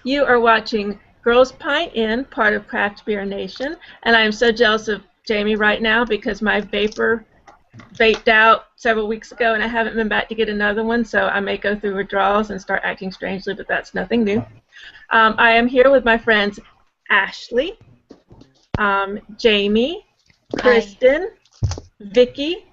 You are watching Girls Pint In, part of Craft Beer Nation, and I am so jealous of Jamie right now because my vapor vaped out several weeks ago and I haven't been back to get another one, so I may go through withdrawals and start acting strangely, but that's nothing new. I am here with my friends Ashley, Jamie, Kristen, Vicky,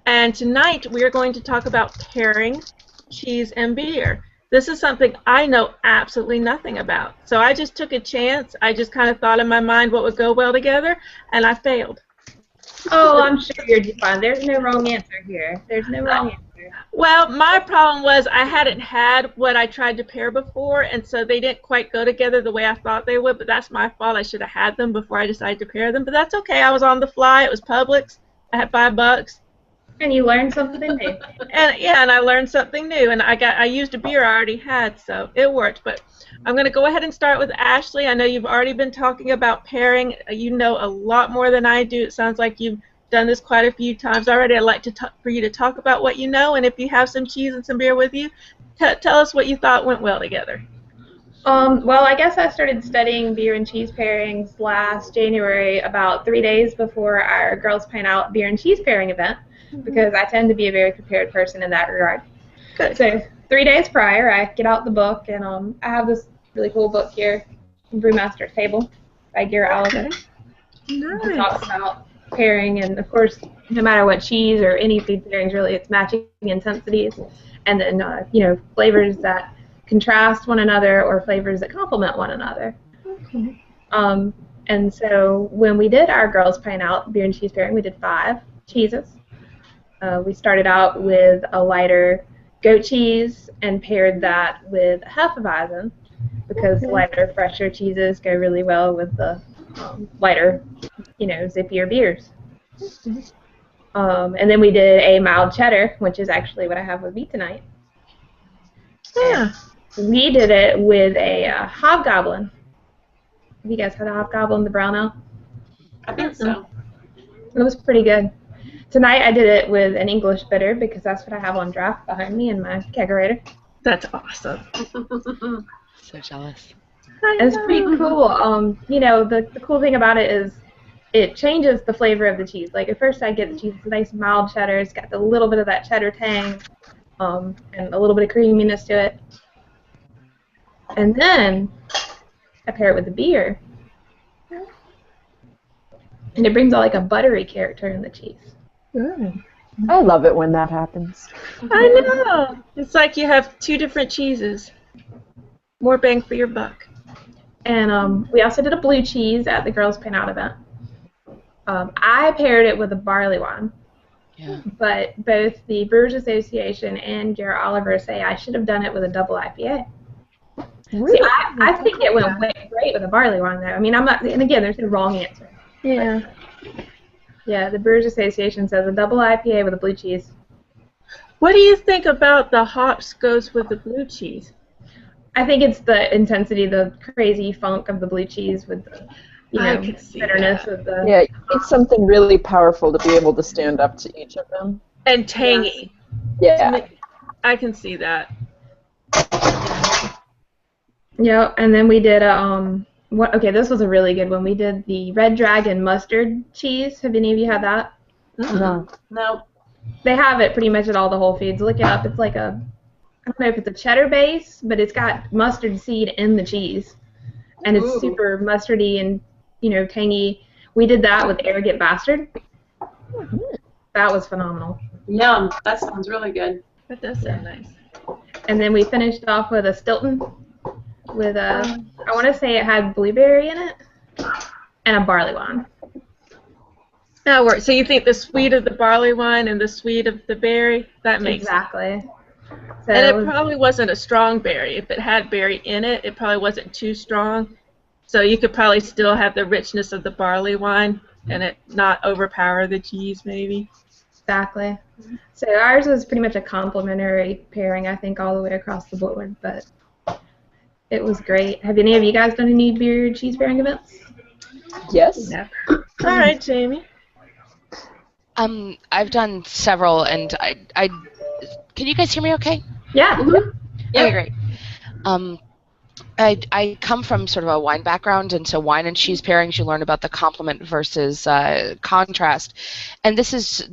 and tonight we are going to talk about pairing cheese and beer. This is something I know absolutely nothing about. So I just took a chance. I just kind of thought in my mind what would go well together, and I failed. Oh, I'm sure you're fine. There's no wrong answer here. There's no wrong answer. Well, my problem was I hadn't had what I tried to pair before, and so they didn't quite go together the way I thought they would, but that's my fault. I should have had them before I decided to pair them, but that's okay. I was on the fly. It was Publix. I had $5. And you learned something new. And I learned something new, and I used a beer I already had, so it worked. But I'm going to go ahead and start with Ashley. I know you've already been talking about pairing. You know a lot more than I do. It sounds like you've done this quite a few times already. I'd like for you to talk about what you know, and if you have some cheese and some beer with you, tell us what you thought went well together. Well, I guess I started studying beer and cheese pairings last January, about 3 days before our Girls Pint Out beer and cheese pairing event, because I tend to be a very prepared person in that regard. Good. So 3 days prior, I get out the book, and I have this really cool book here, Brewmaster's Table by Garrett Oliver. Okay. Nice. It talks about pairing, and of course, no matter what cheese or any food pairings, really, it's matching intensities, and then flavors that contrast one another or flavors that complement one another. Okay. And so when we did our Girls Pint Out beer and cheese pairing, we did 5 cheeses. We started out with a lighter goat cheese and paired that with Hefeweizen because lighter, fresher cheeses go really well with the lighter, zippier beers. And then we did a mild cheddar, which is actually what I have with me tonight. Yeah. And we did it with a Hobgoblin. Have you guys had a Hobgoblin, the brown ale? I think so. It was pretty good. Tonight I did it with an English bitter because that's what I have on draft behind me in my kegerator. That's awesome. So jealous. It's pretty cool. The cool thing about it is it changes the flavor of the cheese. Like at first I get the cheese, it's a nice mild cheddar. It's got a little bit of that cheddar tang and a little bit of creaminess to it. And then I pair it with the beer. And it brings out like a buttery character in the cheese. Good. I love it when that happens. I know. It's like you have 2 different cheeses. More bang for your buck. And we also did a blue cheese at the Girls Pint Out event. I paired it with a barley wine. Yeah. But both the Brewers Association and Garrett Oliver say I should have done it with a double IPA. Really? See, I think it went great with a barley wine, though. I mean, I'm not, and again, there's no wrong answer. Yeah. Yeah, the Brewers Association says a double IPA with a blue cheese. What do you think about the hops goes with the blue cheese? I think it's the intensity, the crazy funk of the blue cheese with the, bitterness of the... Yeah, it's something really powerful to be able to stand up to each of them. And tangy. Yeah. I can see that. Yeah, and then we did okay, this was a really good one. We did the Red Dragon mustard cheese. Have any of you had that? No. No. They have it pretty much at all the Whole Foods. Look it up. It's like I don't know if it's a cheddar base, but it's got mustard seed in the cheese. And it's super mustardy and, tangy. We did that with Arrogant Bastard. That was phenomenal. Yum. That sounds really good. That does sound nice. And then we finished off with a Stilton with I want to say it had blueberry in it and a barley wine. That works. So you think the sweet of the barley wine and the sweet of the berry, that makes Exactly. So and it probably wasn't a strong berry. If it had berry in it, it probably wasn't too strong. So you could probably still have the richness of the barley wine and it not overpower the cheese maybe. Exactly. So ours was pretty much a complimentary pairing, I think, all the way across the board, but it was great. Have any of you guys done any beer cheese pairing events? Yes. Never. All right, Jamie. I've done several, and I can you guys hear me okay? Yeah. Okay, great. I come from sort of a wine background, and so wine and cheese pairings, you learn about the complement versus contrast. And this is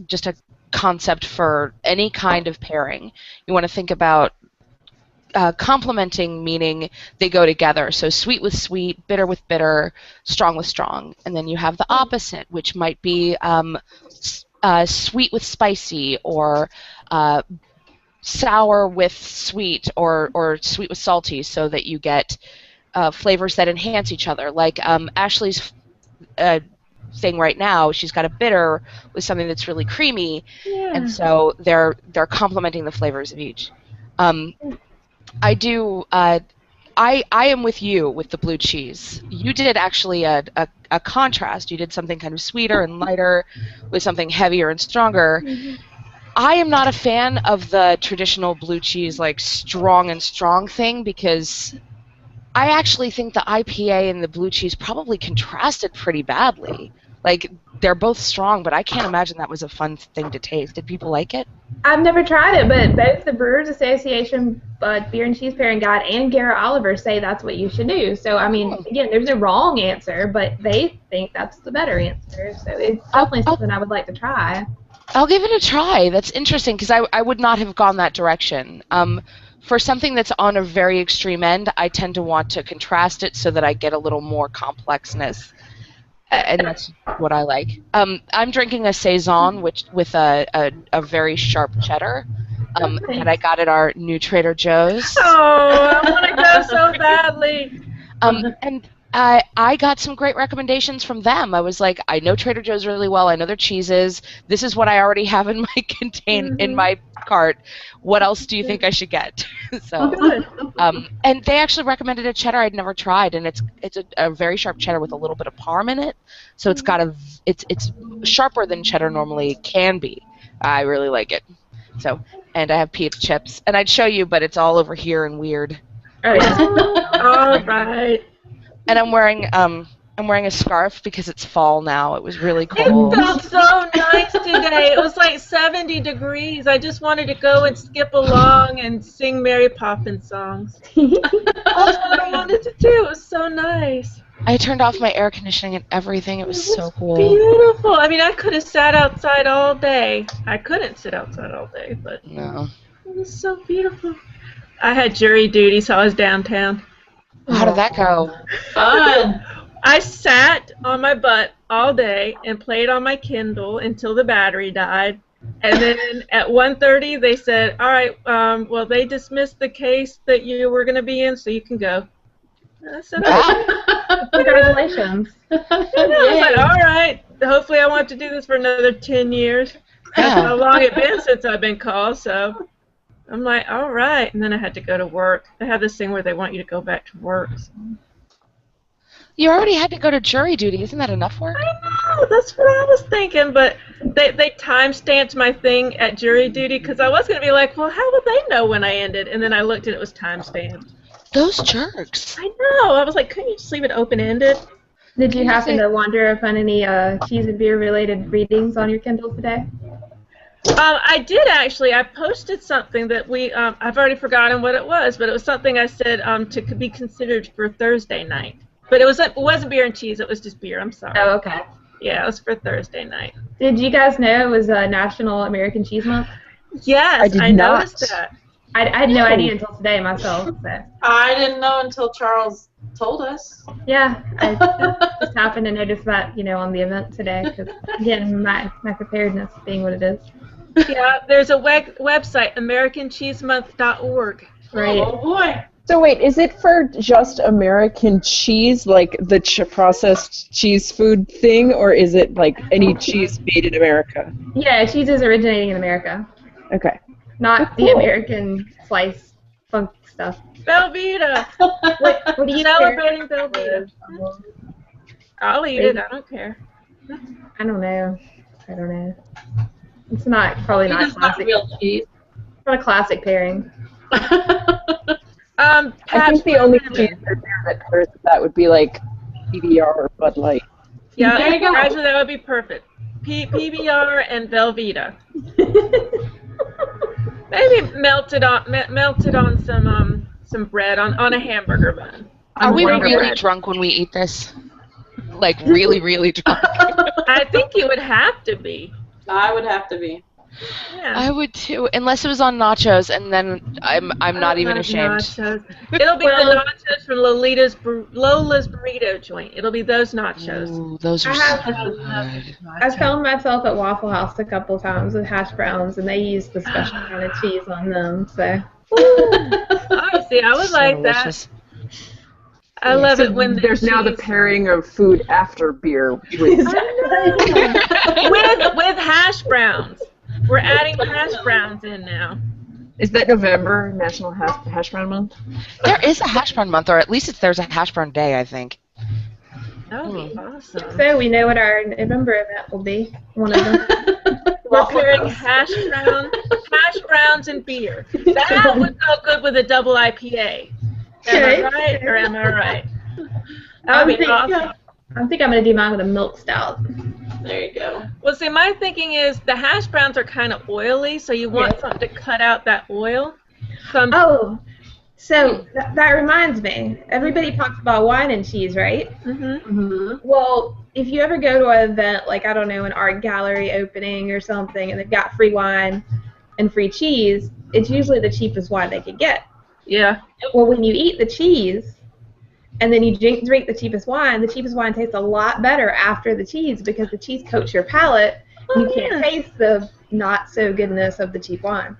just a concept for any kind of pairing. You want to think about complementing, meaning they go together. So sweet with sweet, bitter with bitter, strong with strong. And then you have the opposite, which might be sweet with spicy, or sour with sweet, or sweet with salty, so that you get flavors that enhance each other. Like Ashley's thing right now, she's got a bitter with something that's really creamy, and so they're complementing the flavors of each. I do. I am with you with the blue cheese. You did actually a contrast. You did something kind of sweeter and lighter with something heavier and stronger. I am not a fan of the traditional blue cheese, like strong and strong thing, because I actually think the IPA and the blue cheese probably contrasted pretty badly. Like, they're both strong, but I can't imagine that was a fun thing to taste. Did people like it? I've never tried it, but both the Brewers Association Beer and Cheese Pairing Guide and Garrett Oliver say that's what you should do. So, I mean, again, there's a wrong answer, but they think that's the better answer. So it's definitely something I would like to try. I'll give it a try. That's interesting, because I would not have gone that direction. For something that's on a very extreme end, I tend to want to contrast it so that I get a little more complexness. And that's what I like. I'm drinking a Saison with a very sharp cheddar that I got at our new Trader Joe's. Oh, I want to go so badly. And I got some great recommendations from them. I was like, I know Trader Joe's really well. I know their cheeses. This is what I already have in my in my cart. What else do you think I should get? So, and they actually recommended a cheddar I'd never tried, and it's a very sharp cheddar with a little bit of parm in it. So it's got it's sharper than cheddar normally can be. I really like it. So, and I have Pete's chips, and I'd show you, but it's all over here and weird. All right. And I'm wearing a scarf because it's fall now. It was really cold. It felt so nice today. It was like 70 degrees. I just wanted to go and skip along and sing Mary Poppins songs. That's what I wanted to do. It was so nice. I turned off my air conditioning and everything. It was so cool. Beautiful. I mean, I could have sat outside all day. I couldn't sit outside all day, but no. It was so beautiful. I had jury duty, so I was downtown. How did that go? Fun. I sat on my butt all day and played on my Kindle until the battery died. And then at 1:30, they said, all right, well, they dismissed the case that you were going to be in, so you can go. And I said, Congratulations. I was like, all right, hopefully I want to do this for another 10 years. That's how long it's been since I've been called, so I'm like, all right. And then I had to go to work. They have this thing where they want you to go back to work. So. You already had to go to jury duty. Isn't that enough work? I know. That's what I was thinking. But they time-stamped my thing at jury duty because I was going to be like, well, how would they know when I ended? And then I looked and it was time-stamped. Those jerks. I know. I was like, couldn't you just leave it open-ended? Did you happen to wonder if any cheese and beer-related readings on your Kindle today? I did actually. I posted something that I've already forgotten what it was, but it was something I said to be considered for Thursday night. But it wasn't beer and cheese. It was just beer. I'm sorry. Oh, okay. Yeah, it was for Thursday night. Did you guys know it was National American Cheese Month? Yes, I noticed that. I had no idea until today myself. So. I didn't know until Charles told us. Yeah, I just happened to notice that, on the event today. Because, again, my preparedness being what it is. Yeah, there's a website, AmericanCheeseMonth.org. Right. Oh, boy. So wait, is it for just American cheese, like the processed cheese food thing, or is it like any cheese made in America? Yeah, cheese is originating in America. Okay. Not the American slice funk stuff. Velveeta! What do you celebrating Velveeta? I'll eat it. I don't care. I don't know. It's probably not classic. Not real cheese. It's not a classic pairing. I think the only cheese that would be like PBR or Bud Light. Yeah, there you go. Actually, that would be perfect. PBR and Velveeta. Maybe melted on some bread on a hamburger bun. Are we Wonder really bread. drunk when we eat this? Like really, really drunk? I think you would have to be. I would have to be. Yeah. I would too, unless it was on nachos, and then I'm not even ashamed. Nachos. It'll be the nachos from Lola's burrito joint. It'll be those nachos. Ooh, those are so good. I filmed myself at Waffle House a couple times with hash browns, and they use the special kind of cheese on them. So. Oh, see, I would So like delicious. that. I love So it when there's now the pairing of food after beer. With, with hash browns. We're adding hash browns in now. is that November, National Hash Brown Month? There is a hash brown month, or at least there's a hash brown day, I think. That would be awesome. So we know what our November event will be. One of them. We're pairing hash browns, and beer. That would go good with a double IPA. Am I right or am I right? That would be awesome. I think I'm going to do mine with a milk stout. There you go. Well, see, my thinking is the hash browns are kind of oily, so you want something to cut out that oil. So that reminds me. Everybody talks about wine and cheese, right? Well, if you ever go to an event, like, I don't know, an art gallery opening or something, and they've got free wine and free cheese, it's usually the cheapest wine they could get. Yeah. Well, when you eat the cheese, and then you drink the cheapest wine tastes a lot better after the cheese because the cheese coats your palate, and you can't taste the not-so-goodness of the cheap wine.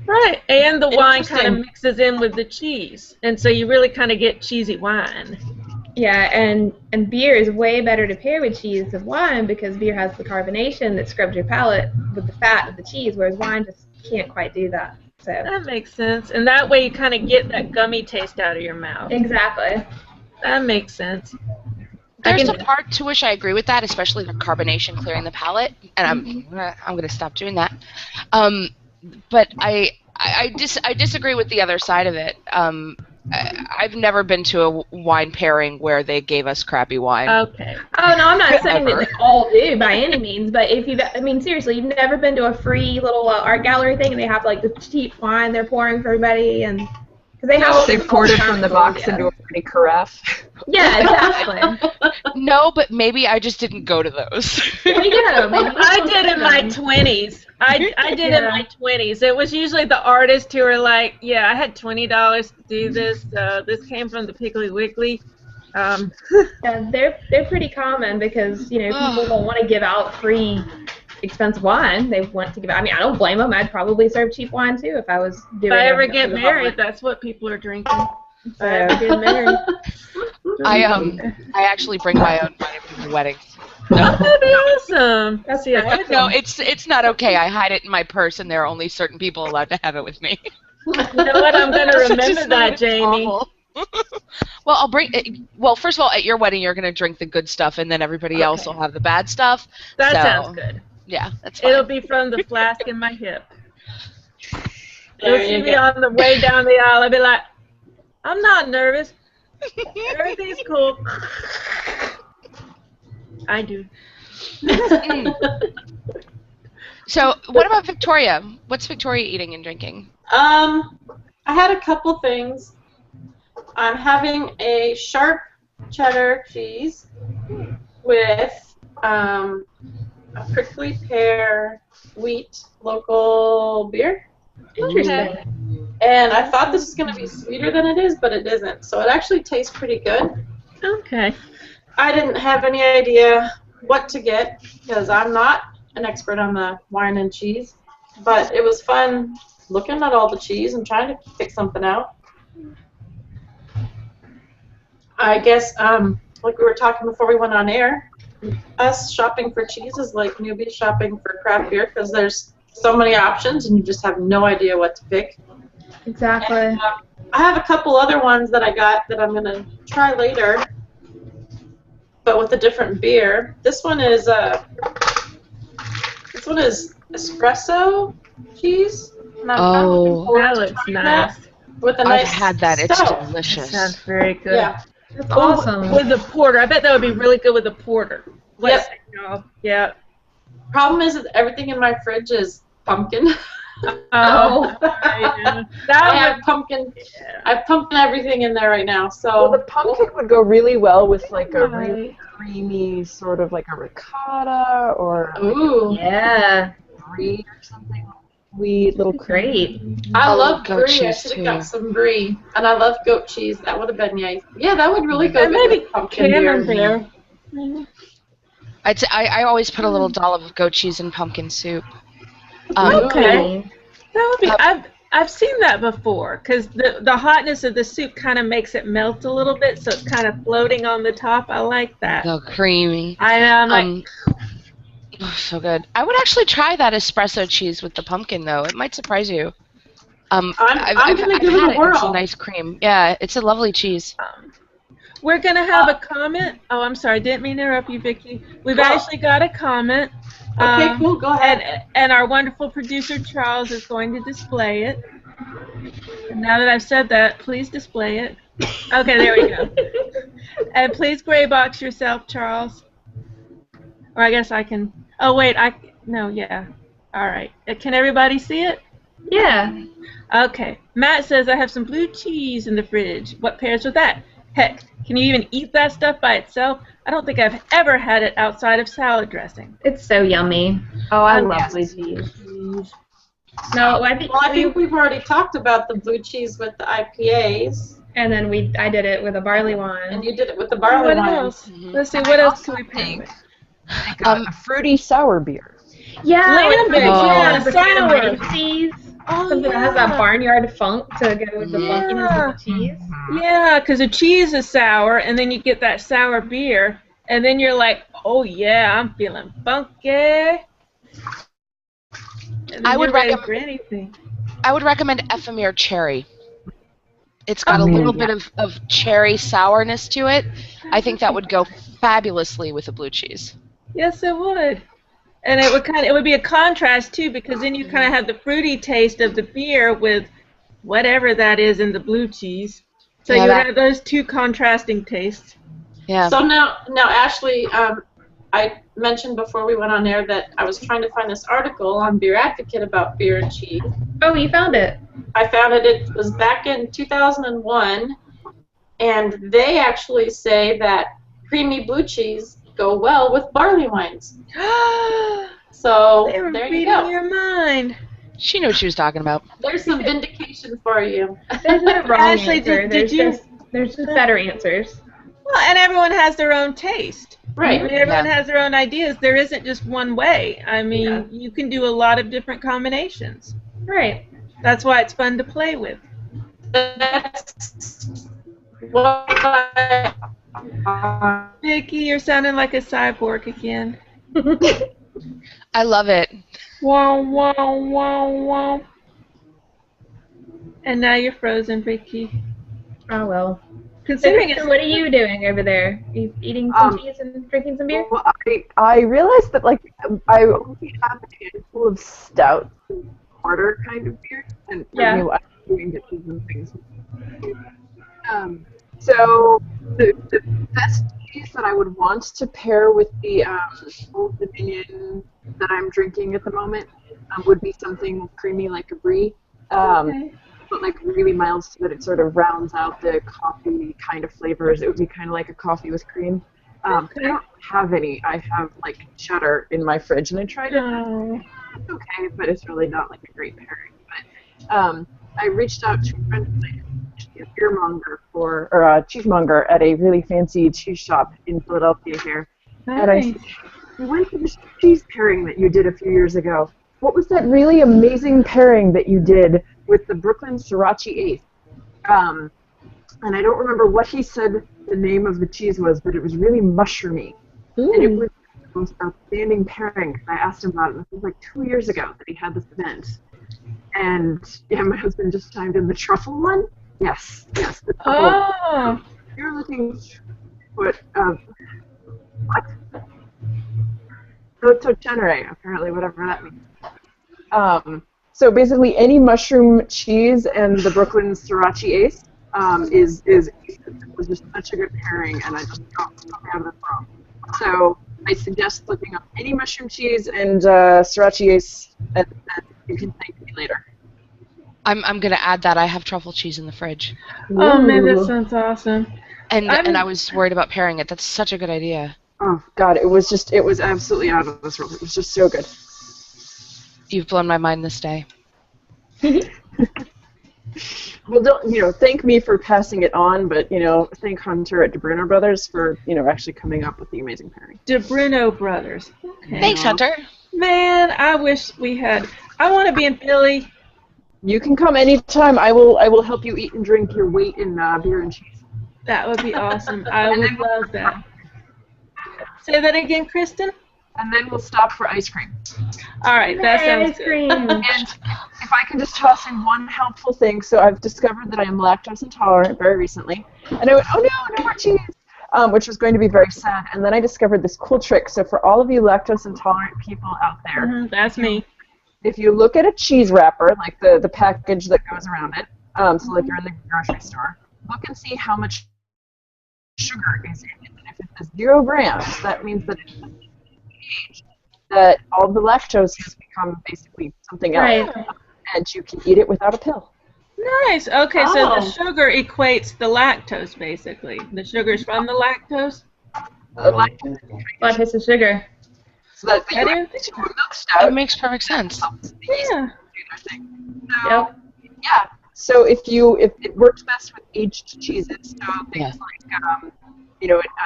Right, and the wine kind of mixes in with the cheese, and so you really kind of get cheesy wine. Yeah, and beer is way better to pair with cheese than wine because beer has the carbonation that scrubs your palate with the fat of the cheese, whereas wine just can't quite do that. So that makes sense, and that way you kind of get that gummy taste out of your mouth. Exactly. That makes sense. There's a part to which I agree with that, especially the carbonation clearing the palate, and I'm going to stop doing that. But I disagree with the other side of it. I've never been to a wine pairing where they gave us crappy wine. Okay. Oh, no, I'm not saying that they all do by any means, but seriously, you've never been to a free little art gallery thing and they have, like, the cheap wine they're pouring for everybody, and because they poured it from the box into a pretty carafe. Yeah, exactly. No, but maybe I just didn't go to those. There you go. Maybe I did in my 20s. I did in my 20s. It was usually the artists who were like, yeah, I had $20 to do this. This came from the Piggly Wiggly. Yeah, they're pretty common because, people don't want to give out free expensive wine. They want to give out. I mean, I don't blame them. I'd probably serve cheap wine too if I was doing it. If I ever get married, that's what people are drinking. If I ever get married. I actually bring my own wine to people's weddings. No. Oh, that'd be awesome. No, it's not okay. I hide it in my purse, and there are only certain people allowed to have it with me. You know what? I'm going to remember that, Jamie. Well, I'll bring it. Well, first of all, at your wedding, you're going to drink the good stuff, and then everybody else will have the bad stuff. That sounds good. Yeah, that's fine. It'll be from the flask in my hip. You'll see me on the way down the aisle. I'll be like, I'm not nervous. Everything's cool. I do. So, what about Victoria? What's Victoria eating and drinking? I had a couple things. I'm having a sharp cheddar cheese with a prickly pear wheat local beer. Interesting. And I thought this was going to be sweeter than it is, but it isn't. So it actually tastes pretty good. Okay. I didn't have any idea what to get because I'm not an expert on the wine and cheese. But it was fun looking at all the cheese and trying to pick something out. I guess, like we were talking before we went on air, us shopping for cheese is like newbies shopping for craft beer because there's so many options and you just have no idea what to pick. Exactly. And, I have a couple other ones that I got that I'm gonna try later, but with a different beer. This one is espresso cheese. Oh, that looks nice. With a nice I've had that. It's stout. delicious. Sounds very good. Yeah. That's awesome. With the porter. I bet that would be really good with the porter. Yep. Yeah. Problem is that everything in my fridge is pumpkin. Oh, I that have would, pumpkin. I have pumpkin everything in there right now. Well, So the pumpkin would go really well with like a really right. creamy sort of like a ricotta or like ooh, Yeah, a brie or something. Sweet little cream. great. I I love love goat brie. I cheese, should have too. got some brie, and I love goat cheese. That would have been nice. Yeah, that would really go And good maybe with pumpkin beer. camembert. Mhm. I always put a little dollop of goat cheese in pumpkin soup. Okay. Ooh. That would be. Uh, I've seen that before because the hotness of the soup kind of makes it melt a little bit, so it's kind of floating on the top. I like that. So creamy. I know. I'm like, So good. I would actually try that espresso cheese with the pumpkin, though. It might surprise you. I'm gonna give it had a it. It's a whirl. nice cream. Yeah, it's a lovely cheese. we're gonna have a comment. Oh, I'm sorry. Didn't mean to interrupt you, Vicki. We've Well- actually got a comment. Okay, cool. Go ahead. And our wonderful producer Charles is going to display it. And now that I've said that, please display it. Okay, there we go. And please gray box yourself, Charles. Or I guess I can. Oh wait, no, yeah. All right. Can everybody see it? Yeah. Okay. Matt says I have some blue cheese in the fridge. What pairs with that? Heck, can you even eat that stuff by itself? I don't think I've ever had it outside of salad dressing. It's so yummy. Oh, I love Yes. blue cheese. No, I think. Well, I think we've already talked about the blue cheese with the IPAs, And then I did it with a barley and wine. you did it with the barley What wine. else? Let's see. What else can we pair think- with? Like a fruity sour beer. Yeah, Lambert, yeah, the sour. cheese. Oh, Something that has that barnyard funk to go with the funkiness Yeah. of the cheese. Yeah, because the cheese is sour, and then you get that sour beer, and then you're like, oh yeah, I'm feeling funky. And then I would you're ready recommend- for anything. I would recommend Ephemera cherry. It's got a Okay. little bit of cherry sourness to it. I think that would go fabulously with a blue cheese. Yes, it would. And it would be a contrast too, because then you kind of have the fruity taste of the beer with whatever that is in the blue cheese. So Yeah, you would that- have those two contrasting tastes. Yeah. So now Ashley, I mentioned before we went on air that I was trying to find this article on Beer Advocate about beer and cheese. Oh, you found it. I found it. It was back in 2001, and they actually say that creamy blue cheese go well with barley wines. So They were there you reading go. your mind. She knew what she was talking about. There's some vindication for you. There's no wrong Ashley, answer. There's just better answers. Well, and everyone has their own taste. I Right. mean, everyone Yeah. has their own ideas. There isn't just one way. I mean, Yeah. you can do a lot of different combinations. Right. That's why it's fun to play with. That's what Vicky, you're sounding like a cyborg again. I love it. Wow, wow, wow, wow. And now you're frozen, Vicky. Oh well. Considering So it's what are you doing over there? Are you eating some cheese and drinking some beer? Well, I realized that like I only have a handful of stout porter kind of beer, and Yeah. I'm doing dishes and things. So the best cheese that I would want to pair with the Old Dominion that I'm drinking at the moment would be something creamy like a brie. okay. But like really mild so that it sort of rounds out the coffee kind of flavors. It would be kind of like a coffee with cream. I don't have any. I have like cheddar in my fridge, and I tried it. Oh. It's okay, but it's really not like a great pairing. But I reached out to a friend of mine, a cheesemonger at a really fancy cheese shop in Philadelphia here, and I Nice. said, "We went to this cheese pairing that you did a few years ago. What was that really amazing pairing that you did with the Brooklyn Sriracha Eighth?" And I don't remember what he said the name of the cheese was, but it was really mushroomy. And it was the most outstanding pairing. I asked him about it. This was like 2 years ago that he had this event. And yeah, my husband just chimed in the truffle one. Yes, the truffle. Oh. You're looking what? Rotocenere, apparently, whatever that means. So basically, any mushroom cheese and the Brooklyn Sriracha Ace was just such a good pairing, and I just got out of the world. So I suggest flipping up any mushroom cheese and Sriracha Ace, and You can thank me later. I'm gonna add that. I have truffle cheese in the fridge, Oh man, that Ooh. sounds awesome. and I'm- I was worried about pairing it. That's such a good idea. Oh God, it was absolutely out of this world. It was just so good. You've blown my mind this day. Well, don't thank me for passing it on, but thank Hunter at DeBruno Brothers for actually coming up with the amazing pairing. DeBruno Brothers. Okay. Thanks, Hunter. Man, I wish we had. I want to be in Philly. You can come anytime. I will help you eat and drink your weight in beer and cheese. That would be awesome. I would love that. Say that again, Kristen. And then we'll stop for ice cream. All right, that sounds Ice good. cream. And if I can just toss in one helpful thing, so I've discovered that I am lactose intolerant very recently, and I went, oh no, no more cheese, which was going to be very sad. And then I discovered this cool trick. So for all of you lactose intolerant people out there, That's me. if you look at a cheese wrapper, like the package that goes around it, so like you're in the grocery store, look and see how much sugar is in it. And if it says 0 grams, that means that it's age, that all the lactose has become basically something else, Right. and you can eat it without a pill. Nice. Okay, so the Oh. sugar equates the lactose, basically. The sugar's from the lactose. Lactose, Lactose is sugar. so that That you is- to a milk That stout makes perfect sense. helps the yeast Yeah. do their thing. So, Yep. yeah. So if it works best with aged cheeses, so things like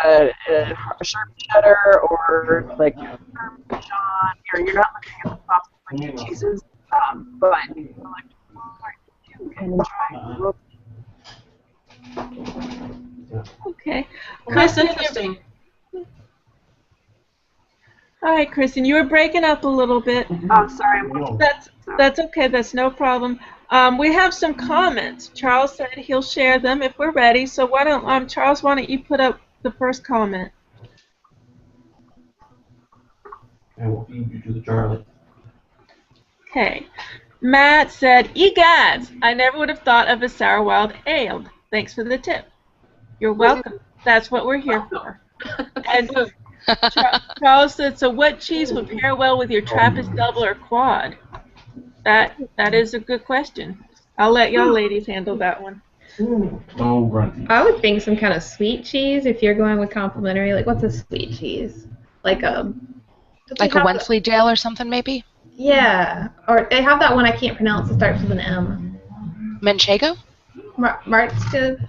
a sharp cheddar or like Parmesan, you're not looking at the soft flaky cheeses, but you can enjoy. Okay. That's Kristen, interesting. all right, Kristen, you were breaking up a little bit. Oh, sorry. That's okay. That's no problem. We have some comments. Charles said he'll share them if we're ready. So why don't Charles? Why don't you put up the first comment? I will feed you to the Charlie. Okay. Matt said, "Egads! I never would have thought of a sour wild ale. Thanks for the tip. You're welcome. That's what we're here for." And Charles said, "So what cheese would pair well with your Trappist double or quad?" That is a good question. I'll let y'all ladies handle that one. Oh, grunty. I would think some kind of sweet cheese if you're going with complimentary. Like, what's a sweet cheese? Like a Wensleydale or something, maybe? Yeah, or they have that one I can't pronounce. It starts with an M. Manchego? Martzke.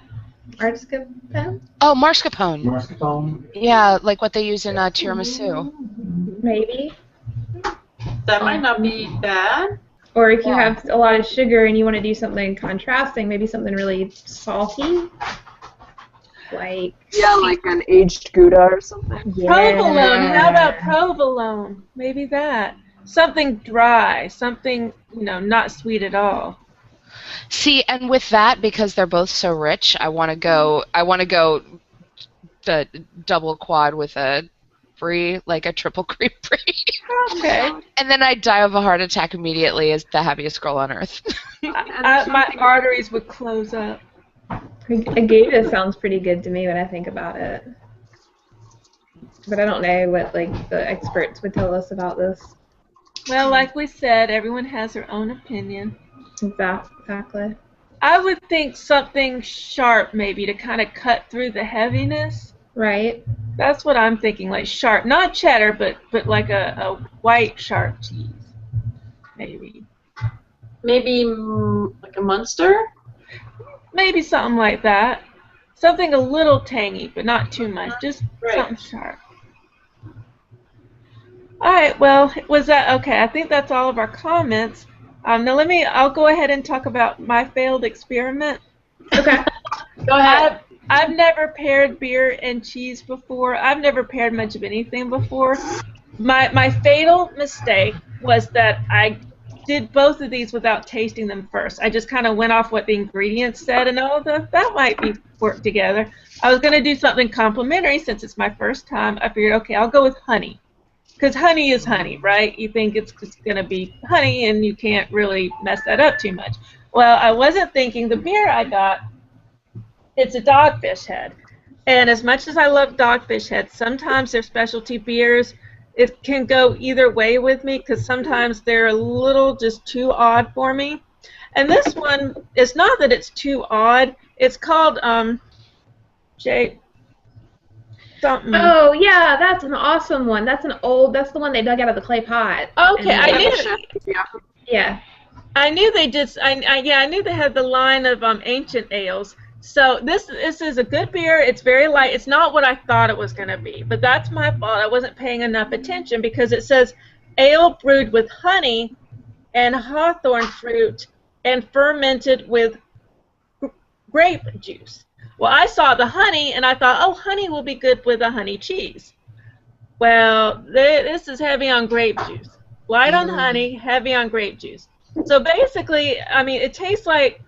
Oh, mascarpone. Mascarpone. Yeah, like what they use in tiramisu. Maybe. That might not be bad. Or if you have a lot of sugar and you want to do something contrasting, maybe something really salty. Like Like an aged Gouda or something. Provolone. How about provolone? Maybe that. Something dry. Something, not sweet at all. See, and with that, because they're both so rich, I want to go the double quad with a brie, like a triple cream brie. Okay. And then I'd die of a heart attack immediately as the happiest girl on earth. My arteries would close up. a Gouda sounds pretty good to me when I think about it. But I don't know what the experts would tell us about this. Well, like we said, everyone has their own opinion. Exactly. I would think something sharp maybe to kind of cut through the heaviness. Right. That's what I'm thinking, like sharp. Not cheddar, but like a white sharp cheese. Maybe. Maybe like a Munster? Maybe something like that. Something a little tangy, but not too much. Just something sharp. All right, well, was that okay? I think that's all of our comments. Now I'll go ahead and talk about my failed experiment. Okay. Go ahead. I've never paired beer and cheese before. I've never paired much of anything before. My fatal mistake was that I did both of these without tasting them first. I just kind of went off what the ingredients said and that might be work together. I was going to do something complimentary since it's my first time. I figured, okay, I'll go with honey. Because honey is honey, right? You think it's going to be honey and you can't really mess that up too much. Well, I wasn't thinking the beer I got, it's a Dogfish Head. And as much as I love Dogfish Head, sometimes their specialty beers, it can go either way with me because sometimes they're a little just too odd for me. And this one, it's not that it's too odd. It's called J something. Oh yeah, that's an awesome one. That's the one they dug out of the clay pot. Okay, And I knew. Yeah. I knew they did. I knew they had the line of ancient ales. So this is a good beer. It's very light. It's not what I thought it was going to be, but that's my fault. I wasn't paying enough attention because it says ale brewed with honey and hawthorn fruit and fermented with grape juice. Well, I saw the honey and I thought, oh, honey will be good with a honey cheese. Well, this is heavy on grape juice. Light on honey, heavy on grape juice. So basically, I mean, it tastes like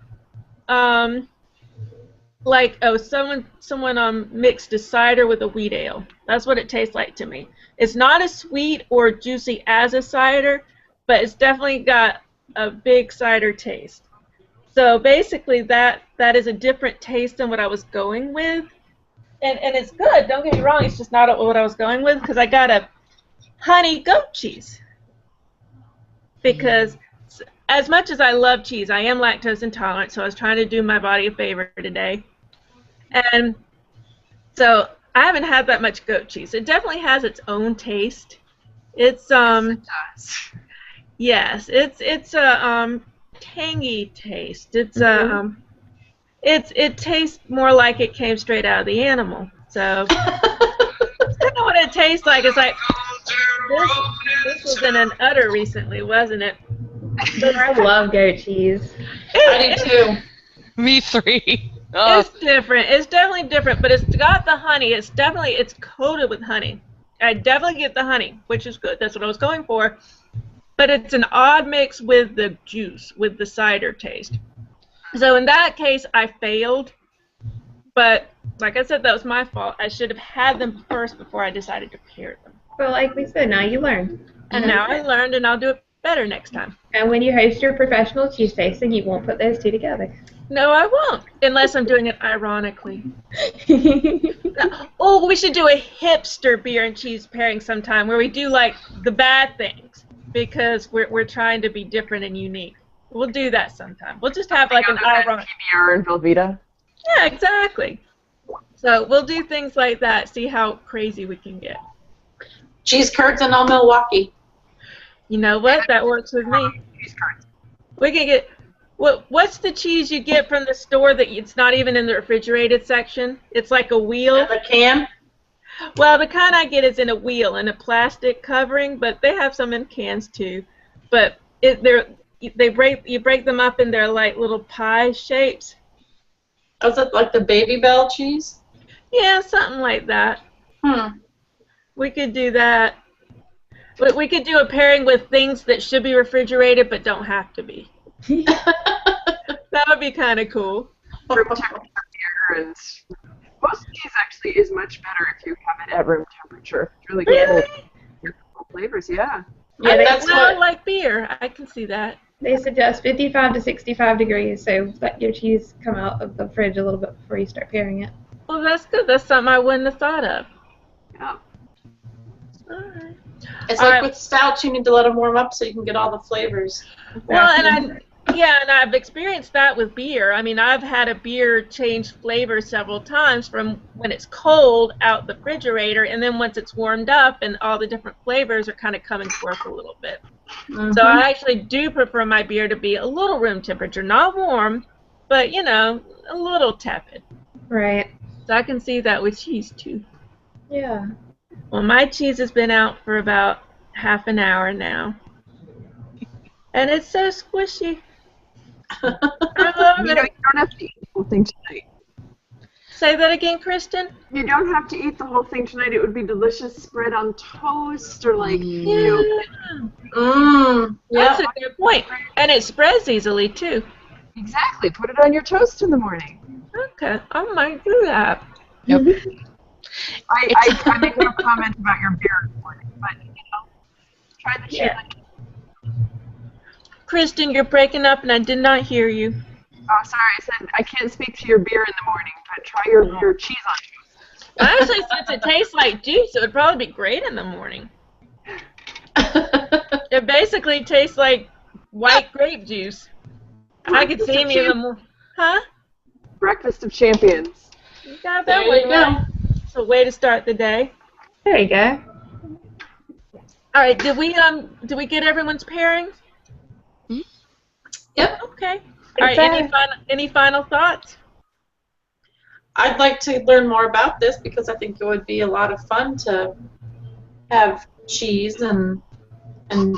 someone mixed a cider with a wheat ale. That's what it tastes like to me. It's not as sweet or juicy as a cider, but it's definitely got a big cider taste. So basically, that is a different taste than what I was going with, and it's good. Don't get me wrong. It's just not what I was going with because I got a honey goat cheese. Because as much as I love cheese, I am lactose intolerant, so I was trying to do my body a favor today. And so I haven't had that much goat cheese. It definitely has its own taste. It's Yes, it does. yes, it's a tangy taste. It's it tastes more like it came straight out of the animal. So that's kind of what it tastes like. It's like this was in an udder recently, wasn't it? I love goat cheese. I do too. Me three. Oh. It's different. It's definitely different, but it's got the honey. It's coated with honey. I definitely get the honey, which is good. That's what I was going for. But it's an odd mix with the juice, with the cider taste. So in that case, I failed. But like I said, that was my fault. I should have had them first before I decided to pair them. But like we said, now you learned. And now I learned, and I'll do it better next time. And when you host your professional cheese tasting, you won't put those two together. No, I won't, unless I'm doing it ironically. Oh, we should do a hipster beer and cheese pairing sometime where we do like the bad things because we're trying to be different and unique. We'll do that sometime. We'll just have like an ironic. PBR and Velveeta. Yeah, exactly. So we'll do things like that. See how crazy we can get. Cheese curds and all Milwaukee. You know what? That works with me. Cheese curds. We can get. What's the cheese you get from the store that it's not even in the refrigerated section? It's like a wheel. The can? Well, the kind I get is in a wheel, in a plastic covering, but they have some in cans too. But you break them up in their like little pie shapes. Oh, is it like the Baby Bell cheese? Yeah, something like that. We could do that. We could do a pairing with things that should be refrigerated but don't have to be. That would be kind of cool. Room temperature beer and most cheese actually is much better if you have it at room temperature. It's really Really? cool flavors, yeah. Yeah, that's I what. like beer. I can see that. They suggest 55 to 65 degrees, so let your cheese come out of the fridge a little bit before you start pairing it. Well, that's good. That's something I wouldn't have thought of. Yeah. All right. It's All like right. with stouts, you need to let them warm up so you can get all the flavors. Well, and I've experienced that with beer. I mean, I've had a beer change flavor several times from when it's cold out the refrigerator, and then once it's warmed up, and all the different flavors are kind of coming forth a little bit. So I actually do prefer my beer to be a little room temperature, not warm, but you know, a little tepid. Right. So I can see that with cheese too. Yeah. Well, my cheese has been out for about half an hour now, and it's so squishy. I love You know, it. you don't have to eat the whole thing tonight. Say that again, Kristen. You don't have to eat the whole thing tonight. It would be delicious spread on toast or like, Yeah. That's Yeah. a good point. And it spreads easily, too. exactly. Put it on your toast in the morning. Okay, I might do that. Yep. I make no comment about your beer in the morning, but you know, try the cheese. Yeah. Kristen, you're breaking up and I did not hear you. Oh, sorry. I said I can't speak to your beer in the morning, but try your cheese on toast. Actually, since it tastes like juice, it would probably be great in the morning. It basically tastes like white grape juice. I could see me in the morning. Huh? Breakfast of champions. You got There that one you go. right. It's a way to start the day. There you go. All right, did we get everyone's pairings? Yep. Okay. All right, any final thoughts? I'd like to learn more about this because I think it would be a lot of fun to have cheese and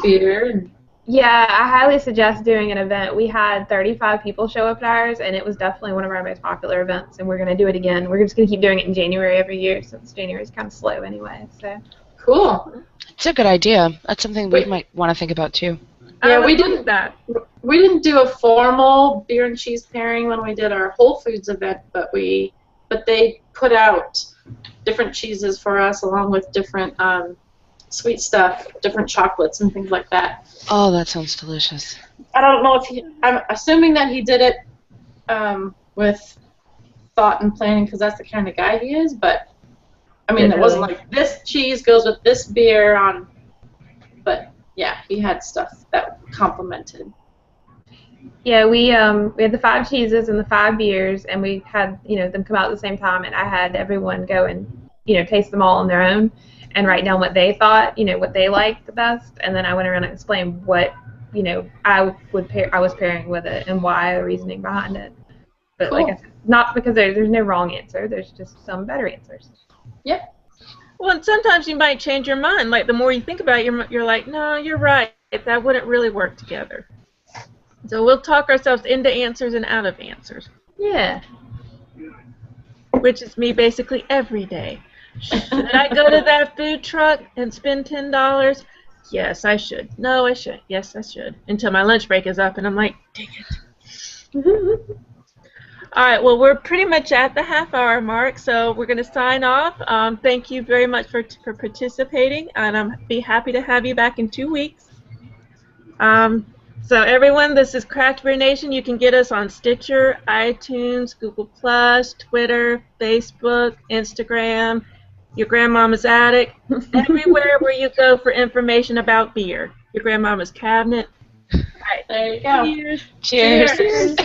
beer and Yeah, I highly suggest doing an event. We had 35 people show up at ours, and it was definitely one of our most popular events, and we're going to do it again. We're just going to keep doing it in January every year since January is kind of slow anyway. So. cool. It's a good idea. That's something we might want to think about too. Yeah, we did didn't that. We didn't do a formal beer and cheese pairing when we did our Whole Foods event, but they put out different cheeses for us along with different sweet stuff, different chocolates and things like that. Oh, that sounds delicious. I don't know if I'm assuming that he did it with thought and planning because that's the kind of guy he is, but I mean, it wasn't like this cheese goes with this beer on, but yeah, he had stuff that complemented. Yeah, we had the 5 cheeses and the 5 beers, and we had them come out at the same time, and I had everyone go and taste them all on their own and write down what they thought, what they liked the best, and then I went around and explained what I was pairing with it and why, the reasoning behind it. But Cool. like I said, not because there's no wrong answer, there's just some better answers. Yep. Well, and sometimes you might change your mind. Like the more you think about it, you're like, no, you're right. That wouldn't really work together. So we'll talk ourselves into answers and out of answers. Yeah. Which is me basically every day. Should I go to that food truck and spend $10? Yes, I should. No, I shouldn't. Yes, I should. Until my lunch break is up and I'm like, dang it. All right, well, we're pretty much at the half-hour mark, so we're going to sign off. Thank you very much for participating, and I'll be happy to have you back in 2 weeks. So everyone, this is Craft Beer Nation. You can get us on Stitcher, iTunes, Google+, Twitter, Facebook, Instagram, your grandmama's attic, everywhere where you go for information about beer. Your grandmama's cabinet. All right, There you go. cheers. Cheers. Cheers.